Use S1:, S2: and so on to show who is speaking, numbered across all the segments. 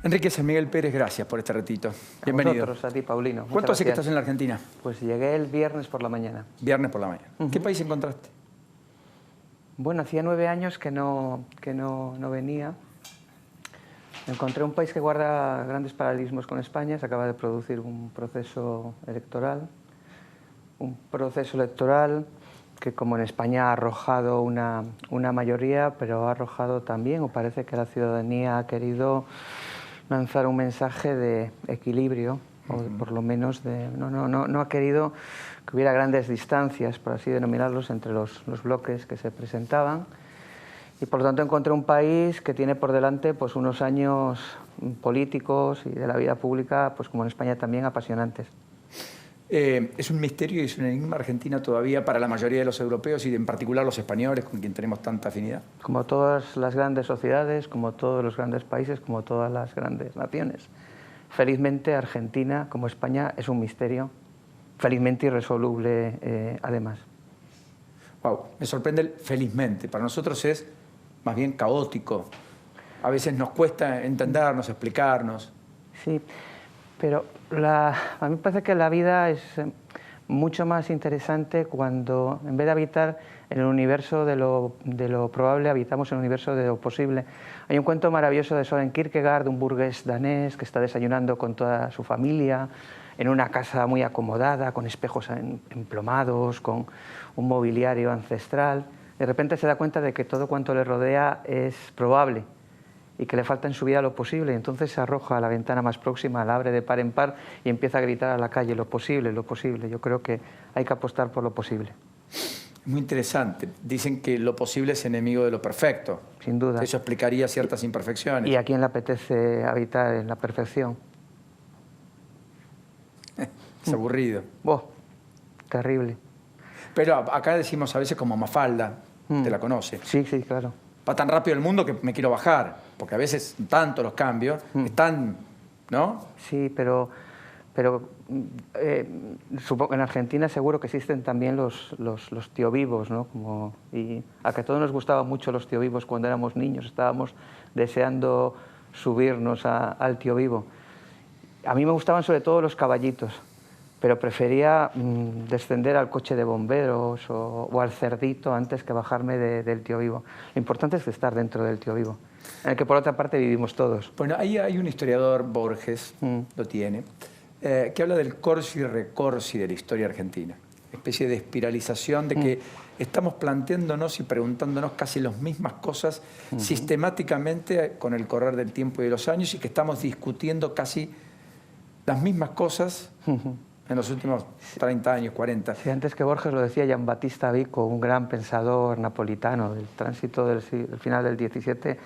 S1: Enrique San Miguel Pérez, gracias por este ratito. Bienvenido.
S2: A vosotros, a ti, Paulino.
S1: ¿Cuánto hace que
S2: Gracias.
S1: estás en la Argentina?
S2: Pues llegué el viernes por la mañana.
S1: Viernes por la mañana. ¿Qué país encontraste?
S2: Bueno, hacía 9 años que no venía. Encontré un país que guarda grandes paralelismos con España. Se acaba de producir un proceso electoral. Un proceso electoral que, como en España, ha arrojado una mayoría, pero ha arrojado también, o parece que la ciudadanía ha querido lanzar un mensaje de equilibrio, o por lo menos no ha querido que hubiera grandes distancias, por así denominarlos, entre los bloques que se presentaban. Y por lo tanto encontré un país que tiene por delante pues, unos años políticos y de la vida pública, pues como en España también, apasionantes.
S1: Es un misterio y es un enigma Argentina todavía para la mayoría de los europeos y en particular los españoles, con quien tenemos tanta afinidad.
S2: Como todas las grandes sociedades, como todos los grandes países, como todas las grandes naciones. Felizmente Argentina, como España, es un misterio, felizmente irresoluble además.
S1: Wow, me sorprende el felizmente. Para nosotros es más bien caótico. A veces nos cuesta entendernos, explicarnos.
S2: Sí, pero a mí me parece que la vida es mucho más interesante cuando, en vez de habitar en el universo de lo probable, habitamos en el universo de lo posible. Hay un cuento maravilloso de Søren Kierkegaard, de un burgués danés que está desayunando con toda su familia en una casa muy acomodada, con espejos emplomados, con un mobiliario ancestral. De repente se da cuenta de que todo cuanto le rodea es probable y que le falta en su vida lo posible. Entonces se arroja a la ventana más próxima, la abre de par en par y empieza a gritar a la calle: lo posible, lo posible. Yo creo que hay que apostar por lo posible.
S1: Muy interesante. Dicen que lo posible es enemigo de lo perfecto.
S2: Sin duda.
S1: Eso explicaría ciertas imperfecciones.
S2: ¿Y a quién le apetece habitar en la perfección?
S1: Es aburrido.
S2: Terrible.
S1: Pero acá decimos a veces como Mafalda, te la conoce.
S2: Sí, sí, claro.
S1: Va tan rápido el mundo que me quiero bajar, porque a veces tanto los cambios, están, ¿no?
S2: Sí, pero supongo que en Argentina seguro que existen también los tío vivos, ¿no? Y a que a todos nos gustaban mucho los tío vivos cuando éramos niños, estábamos deseando subirnos al tío vivo. A mí me gustaban sobre todo los caballitos, pero prefería descender al coche de bomberos o al cerdito antes que bajarme del tío vivo. Lo importante es estar dentro del tío vivo, en el que por otra parte vivimos todos.
S1: Bueno, ahí hay un historiador, Borges, lo tiene, que habla del corsi y recorsi de la historia argentina. Especie de espiralización de que estamos planteándonos y preguntándonos casi las mismas cosas sistemáticamente con el correr del tiempo y de los años, y que estamos discutiendo casi las mismas cosas en los últimos 30 años, 40.
S2: Sí, antes que Borges lo decía Gian Battista Vico, un gran pensador napolitano del tránsito del final del XVII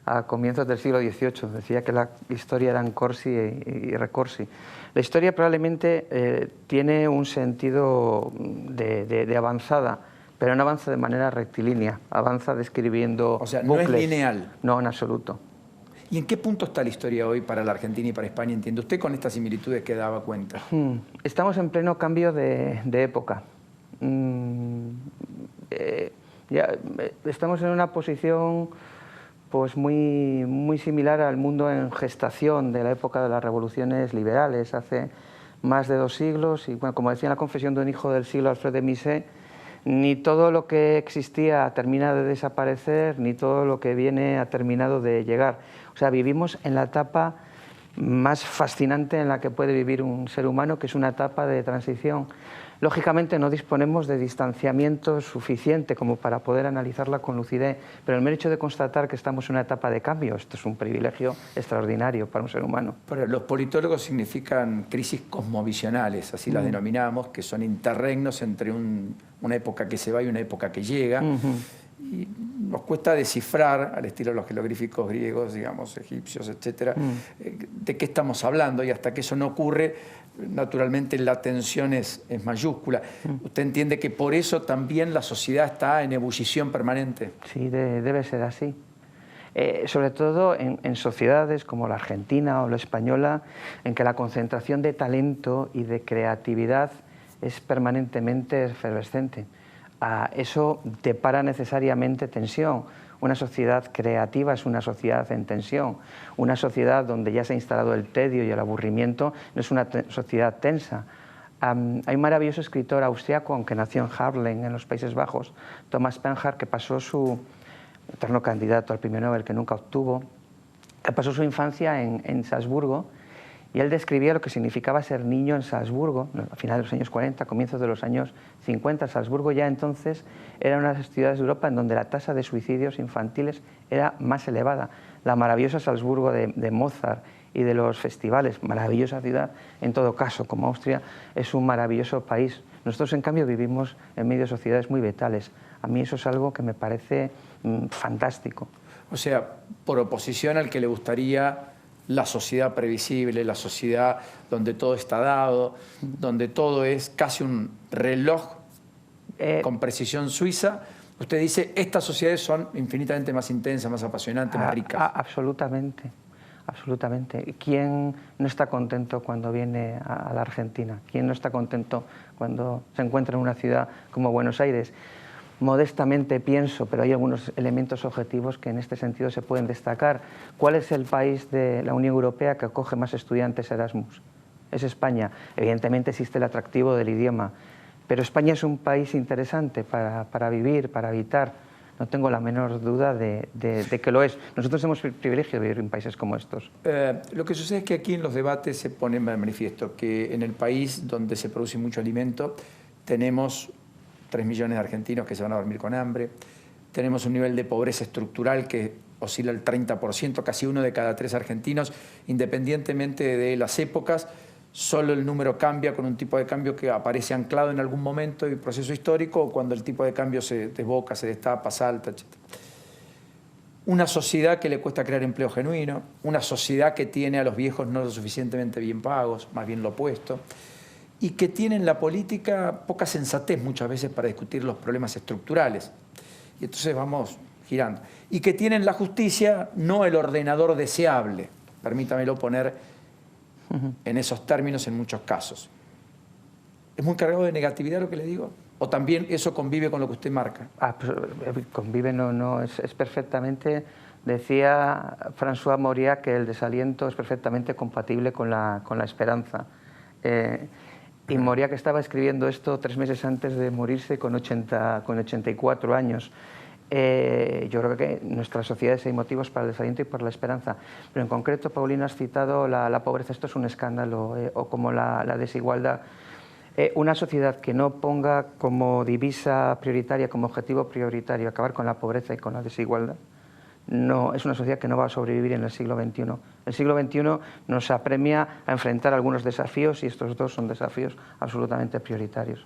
S2: a comienzos del siglo XVIII. Decía que la historia era corsi y recorsi. La historia probablemente tiene un sentido de avanzada, pero no avanza de manera rectilínea, avanza describiendo
S1: O sea,
S2: bucles.
S1: no es lineal.
S2: No, en absoluto.
S1: ¿Y en qué punto está la historia hoy para la Argentina y para España? ¿Entiende usted con estas similitudes que daba cuenta?
S2: Estamos en pleno cambio de época. Estamos en una posición pues muy similar al mundo en gestación de la época de las revoluciones liberales, hace más de 2 siglos. Y bueno, como decía en la confesión de un hijo del siglo, Alfred de Musset, ni todo lo que existía termina de desaparecer, ni todo lo que viene ha terminado de llegar. O sea, vivimos en la etapa más fascinante en la que puede vivir un ser humano, que es una etapa de transición. Lógicamente no disponemos de distanciamiento suficiente como para poder analizarla con lucidez, pero el mero hecho de constatar que estamos en una etapa de cambio, esto es un privilegio extraordinario para un ser humano.
S1: Pero los politólogos significan crisis cosmovisionales, así las denominamos, que son interregnos entre una época que se va y una época que llega. Y nos cuesta descifrar, al estilo de los jeroglíficos griegos, digamos, egipcios, etcétera, de qué estamos hablando, y hasta que eso no ocurre, naturalmente la tensión es mayúscula. ¿Usted entiende que por eso también la sociedad está en ebullición permanente?
S2: Sí, debe ser así. Sobre todo en sociedades como la argentina o la española, en que la concentración de talento y de creatividad es permanentemente efervescente. Eso depara necesariamente tensión. Una sociedad creativa es una sociedad en tensión. Una sociedad donde ya se ha instalado el tedio y el aburrimiento no es una sociedad tensa. Hay un maravilloso escritor austriaco, aunque nació en Haarlem, en los Países Bajos, Thomas Penhar, que pasó su eterno candidato al premio Nobel, que nunca obtuvo, que pasó su infancia en Salzburgo, y él describía lo que significaba ser niño en Salzburgo, a finales de los años 40, comienzos de los años 50. Salzburgo ya entonces era una de las ciudades de Europa en donde la tasa de suicidios infantiles era más elevada. La maravillosa Salzburgo de Mozart y de los festivales, maravillosa ciudad, en todo caso, como Austria, es un maravilloso país. Nosotros, en cambio, vivimos en medio de sociedades muy vitales. A mí eso es algo que me parece fantástico.
S1: O sea, por oposición al que le gustaría la sociedad previsible, la sociedad donde todo está dado, donde todo es casi un reloj con precisión suiza, usted dice, estas sociedades son infinitamente más intensas, más apasionantes, más ricas.
S2: Absolutamente, absolutamente. ¿Quién no está contento cuando viene a la Argentina? ¿Quién no está contento cuando se encuentra en una ciudad como Buenos Aires? Modestamente pienso, pero hay algunos elementos objetivos que en este sentido se pueden destacar. ¿Cuál es el país de la Unión Europea que acoge más estudiantes Erasmus? Es España. Evidentemente existe el atractivo del idioma, pero España es un país interesante para vivir, para habitar. No tengo la menor duda de que lo es. Nosotros tenemos el privilegio de vivir en países como estos.
S1: Lo que sucede es que aquí en los debates se pone de manifiesto que en el país donde se produce mucho alimento tenemos 3 millones de argentinos que se van a dormir con hambre, tenemos un nivel de pobreza estructural que oscila el 30%, casi 1 de cada 3 argentinos, independientemente de las épocas, solo el número cambia con un tipo de cambio que aparece anclado en algún momento del proceso histórico o cuando el tipo de cambio se desboca, se destapa, salta, etc. Una sociedad que le cuesta crear empleo genuino, una sociedad que tiene a los viejos no lo suficientemente bien pagos, más bien lo opuesto, y que tiene en la política poca sensatez muchas veces para discutir los problemas estructurales. Y entonces vamos girando. Y que tiene en la justicia no el ordenador deseable, permítamelo poner en esos términos en muchos casos. ¿Es muy cargado de negatividad lo que le digo? ¿O también eso convive con lo que usted marca?
S2: Convive, no, es perfectamente... Decía François Mauriac que el desaliento es perfectamente compatible con la esperanza. Y Mauriac estaba escribiendo esto 3 meses antes de morirse con 84 años. Yo creo que en nuestras sociedades hay motivos para el desaliento y para la esperanza. Pero en concreto, Paulino, has citado la pobreza. Esto es un escándalo, o como la desigualdad. Una sociedad que no ponga como divisa prioritaria, como objetivo prioritario, acabar con la pobreza y con la desigualdad, no, es una sociedad que no va a sobrevivir en el siglo XXI. El siglo XXI nos apremia a enfrentar algunos desafíos y estos dos son desafíos absolutamente prioritarios.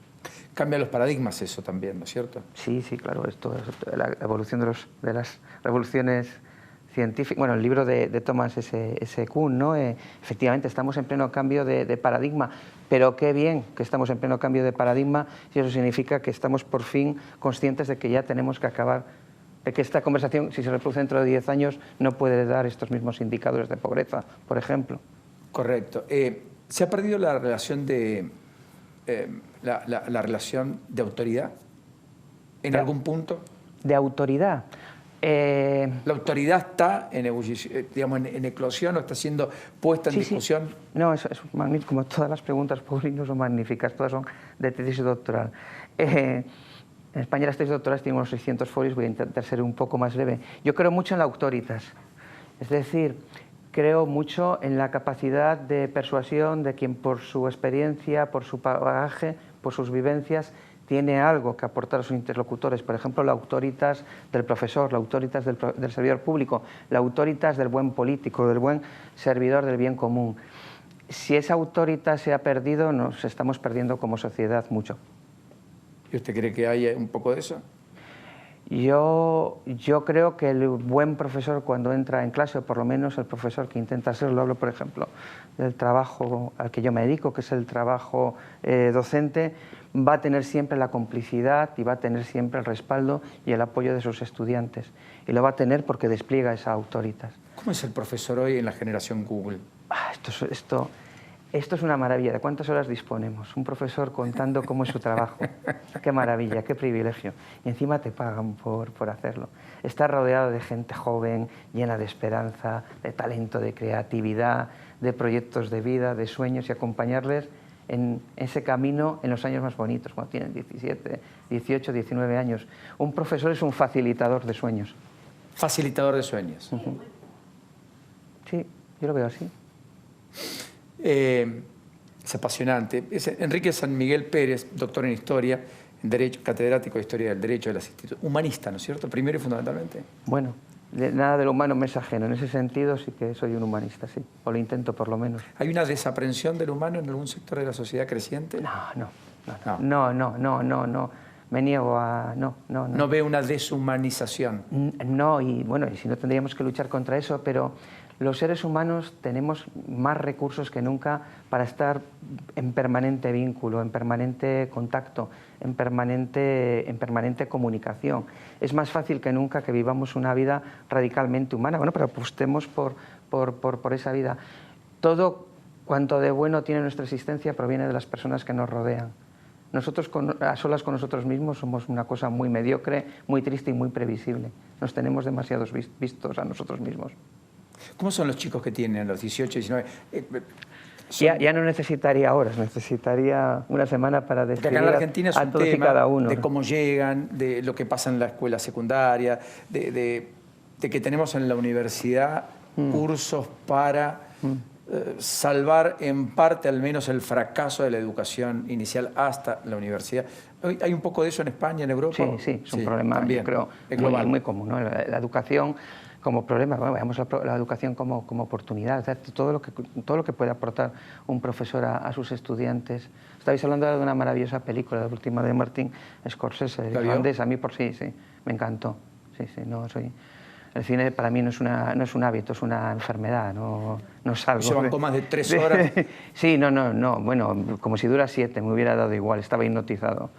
S1: Cambia los paradigmas eso también, ¿no es cierto?
S2: Sí, claro, esto es la evolución de las revoluciones científicas. Bueno, el libro de Thomas S. Kuhn, ¿no? Efectivamente, estamos en pleno cambio de paradigma, pero qué bien que estamos en pleno cambio de paradigma si eso significa que estamos por fin conscientes de que ya tenemos que acabar, de que esta conversación, si se reproduce dentro de 10 años, no puede dar estos mismos indicadores de pobreza, por ejemplo.
S1: Correcto. ¿Se ha perdido la relación de la relación de autoridad en algún punto? ¿De
S2: autoridad?
S1: ¿La autoridad está en ebullición, digamos, en eclosión o está siendo puesta en discusión?
S2: Sí. No, es magnífico. Como todas las preguntas, Paulino, son magníficas. Todas son de tesis doctoral. En España las tesis doctorales tienen unos 600 folios, voy a intentar ser un poco más breve. Yo creo mucho en la autoritas, es decir, creo mucho en la capacidad de persuasión de quien por su experiencia, por su bagaje, por sus vivencias, tiene algo que aportar a sus interlocutores. Por ejemplo, la autoritas del profesor, la autoritas del servidor público, la autoritas del buen político, del buen servidor del bien común. Si esa autoritas se ha perdido, nos estamos perdiendo como sociedad mucho.
S1: ¿Y usted cree que hay un poco de eso?
S2: Yo creo que el buen profesor cuando entra en clase, o por lo menos el profesor que intenta serlo, hablo por ejemplo del trabajo al que yo me dedico, que es el trabajo docente, va a tener siempre la complicidad y va a tener siempre el respaldo y el apoyo de sus estudiantes. Y lo va a tener porque despliega esa autoritas.
S1: ¿Cómo es el profesor hoy en la generación Google?
S2: Esto es una maravilla. ¿De cuántas horas disponemos? Un profesor contando cómo es su trabajo. Qué maravilla, qué privilegio. Y encima te pagan por hacerlo. Estar rodeado de gente joven, llena de esperanza, de talento, de creatividad, de proyectos de vida, de sueños, y acompañarles en ese camino en los años más bonitos, cuando tienen 17, 18, 19 años. Un profesor es un facilitador de sueños.
S1: Facilitador de sueños.
S2: Sí, yo lo veo así.
S1: Es apasionante. Es Enrique San Miguel Pérez, doctor en Historia, en Derecho, catedrático de Historia del Derecho de las instituciones. Humanista, ¿no es cierto? Primero y fundamentalmente.
S2: Bueno, nada de lo humano me es ajeno. En ese sentido sí que soy un humanista, sí. O lo intento, por lo menos.
S1: ¿Hay una desaprensión del humano en algún sector de la sociedad creciente?
S2: No. Me niego a... No.
S1: ¿No ve una deshumanización?
S2: No, y bueno, y si no tendríamos que luchar contra eso, pero los seres humanos tenemos más recursos que nunca para estar en permanente vínculo, en permanente contacto, en permanente comunicación. Es más fácil que nunca que vivamos una vida radicalmente humana. Bueno, pero apostemos por esa vida. Todo cuanto de bueno tiene nuestra existencia proviene de las personas que nos rodean. Nosotros a solas con nosotros mismos somos una cosa muy mediocre, muy triste y muy previsible. Nos tenemos demasiados vistos a nosotros mismos.
S1: ¿Cómo son los chicos que tienen los 18, 19?
S2: Ya no necesitaría horas, necesitaría una semana para describir
S1: acá en la Argentina es
S2: a
S1: un
S2: todos y
S1: tema
S2: cada uno.
S1: de cómo llegan, de lo que pasa en la escuela secundaria, de que tenemos en la universidad cursos para salvar en parte al menos el fracaso de la educación inicial hasta la universidad. ¿Hay un poco de eso en España, en Europa?
S2: Sí, es un problema,
S1: también,
S2: yo creo, muy común, ¿no? La educación como problema, bueno, veamos la educación como oportunidad, o sea, todo lo que puede aportar un profesor a sus estudiantes. Estabais hablando de una maravillosa película, la última de Martin Scorsese, el irlandés, a mí por sí, me encantó. El cine para mí no es un hábito, es una enfermedad, no es algo.
S1: ¿Se bancó más de 3 horas?
S2: Sí, no, bueno, como si dura 7, me hubiera dado igual, estaba hipnotizado.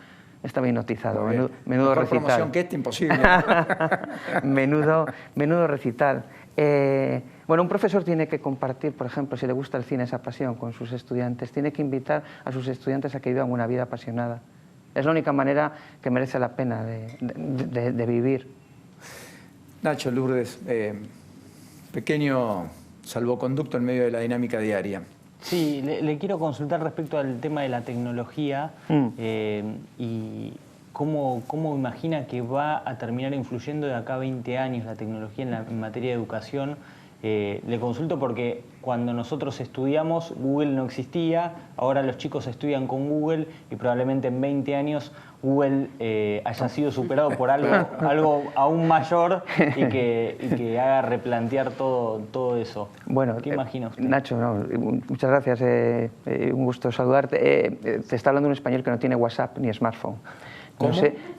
S2: Menudo
S1: Mejor
S2: recital.
S1: promoción que esta, imposible.
S2: menudo recital. Bueno, un profesor tiene que compartir, por ejemplo, si le gusta el cine, esa pasión con sus estudiantes. Tiene que invitar a sus estudiantes a que vivan una vida apasionada. Es la única manera que merece la pena de vivir.
S1: Nacho, Lourdes, pequeño salvoconducto en medio de la dinámica diaria.
S3: Sí, le quiero consultar respecto al tema de la tecnología y cómo imagina que va a terminar influyendo de acá a 20 años la tecnología en materia de educación. Le consulto porque cuando nosotros estudiamos Google no existía, ahora los chicos estudian con Google y probablemente en 20 años Google haya sido superado por algo aún mayor y que haga replantear todo eso.
S2: Bueno,
S3: ¿qué imagina usted?
S2: Nacho, muchas gracias, un gusto saludarte. Te está hablando un español que no tiene WhatsApp ni smartphone.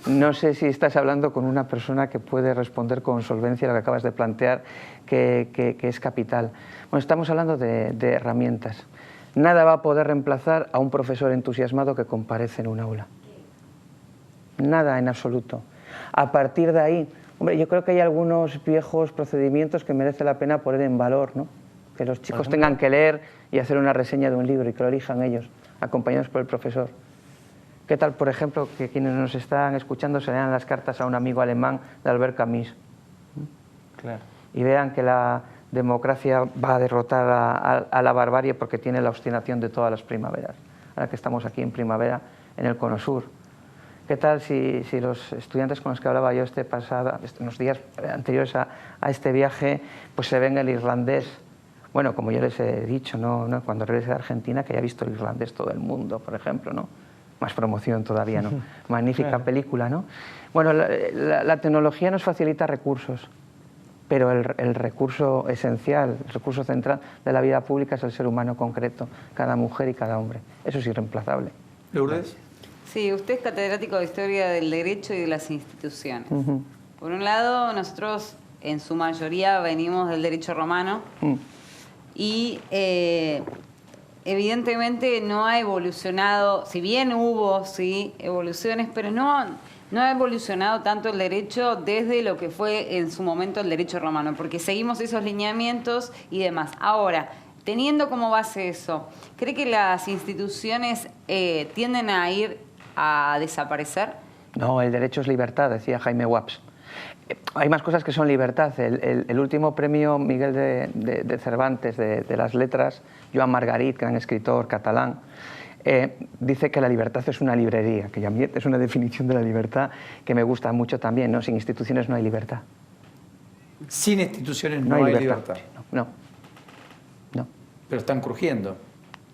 S2: No sé si estás hablando con una persona que puede responder con solvencia a lo que acabas de plantear, que es capital. Bueno, estamos hablando de herramientas. Nada va a poder reemplazar a un profesor entusiasmado que comparece en un aula. Nada en absoluto. A partir de ahí, hombre, yo creo que hay algunos viejos procedimientos que merece la pena poner en valor, ¿no? Que los chicos tengan que leer y hacer una reseña de un libro y que lo elijan ellos, acompañados por el profesor. ¿Qué tal, por ejemplo, que quienes nos están escuchando se lean las cartas a un amigo alemán de Albert Camus?
S3: Claro.
S2: Y vean que la democracia va a derrotar a la barbarie porque tiene la obstinación de todas las primaveras. Ahora que estamos aquí en primavera, en el Cono Sur. ¿Qué tal si los estudiantes con los que hablaba yo en los días anteriores a este viaje, pues se ven el irlandés? Bueno, como yo les he dicho, ¿no? Cuando regrese de Argentina, que haya visto el irlandés todo el mundo, por ejemplo, ¿no? Más promoción todavía, ¿no? Magnífica película, ¿no? Bueno, la tecnología nos facilita recursos, pero el recurso esencial, el recurso central de la vida pública es el ser humano concreto, cada mujer y cada hombre. Eso es irreemplazable.
S1: ¿Lourdes?
S4: Sí, usted es catedrático de Historia del Derecho y de las Instituciones. Por un lado, nosotros en su mayoría venimos del derecho romano y evidentemente no ha evolucionado, si bien hubo evoluciones, pero no ha evolucionado tanto el derecho desde lo que fue en su momento el derecho romano, porque seguimos esos lineamientos y demás. Ahora, Teniendo como base eso, ¿cree que las instituciones tienden a ir a desaparecer?
S2: No, el derecho es libertad, decía Jaime Waps. Hay más cosas que son libertad. El último premio Miguel de Cervantes de las letras, Joan Margarit, gran escritor catalán, dice que la libertad es una librería, que a mí es una definición de la libertad que me gusta mucho también, ¿no? Sin instituciones no hay libertad.
S1: Sin instituciones no hay libertad.
S2: No.
S1: Pero están crujiendo.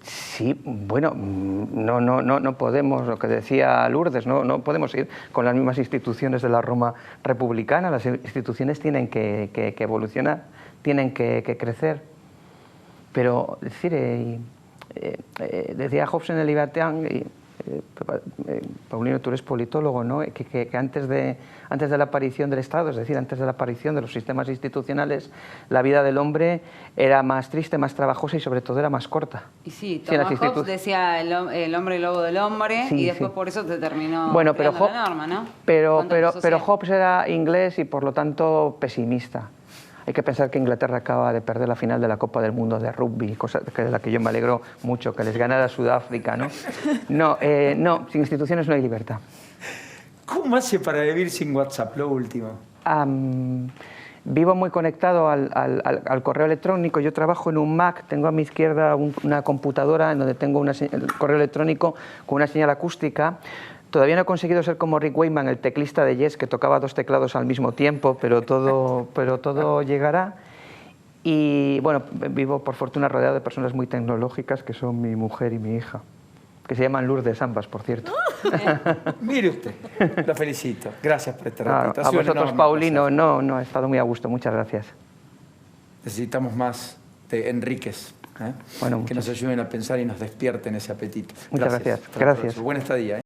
S2: Sí, bueno, no podemos, lo que decía Lourdes, no podemos ir con las mismas instituciones de la Roma republicana. Las instituciones tienen que evolucionar, tienen que crecer. Pero, decir, decía Hobbes en el Libertán, Paulino, tú eres politólogo, ¿no? que antes de la aparición del Estado, es decir, antes de la aparición de los sistemas institucionales, la vida del hombre era más triste, más trabajosa y sobre todo era más corta.
S4: Y sí, Thomas Hobbes decía el hombre lobo del hombre, sí, y después por eso te terminó creando la norma, ¿no?
S2: Pero Hobbes era inglés y por lo tanto pesimista. Hay que pensar que Inglaterra acaba de perder la final de la Copa del Mundo de rugby, cosa de la que yo me alegro mucho, que les ganara Sudáfrica, ¿no? No, sin instituciones no hay libertad.
S1: ¿Cómo hace para vivir sin WhatsApp, lo último?
S2: Vivo muy conectado al correo electrónico. Yo trabajo en un Mac, tengo a mi izquierda una computadora en donde tengo el correo electrónico con una señal acústica. Todavía no he conseguido ser como Rick Wakeman, el teclista de Yes, que tocaba 2 teclados al mismo tiempo, pero todo llegará. Y bueno, vivo por fortuna rodeado de personas muy tecnológicas, que son mi mujer y mi hija, que se llaman Lourdes ambas, por cierto.
S1: Mire usted, la felicito. Gracias por esta ratito.
S2: A vosotros, Paulino, no, he estado muy a gusto, muchas gracias.
S1: Necesitamos más de Enríquez, que nos ayuden a pensar y nos despierten ese apetito.
S2: Muchas gracias.
S1: Buena estadía.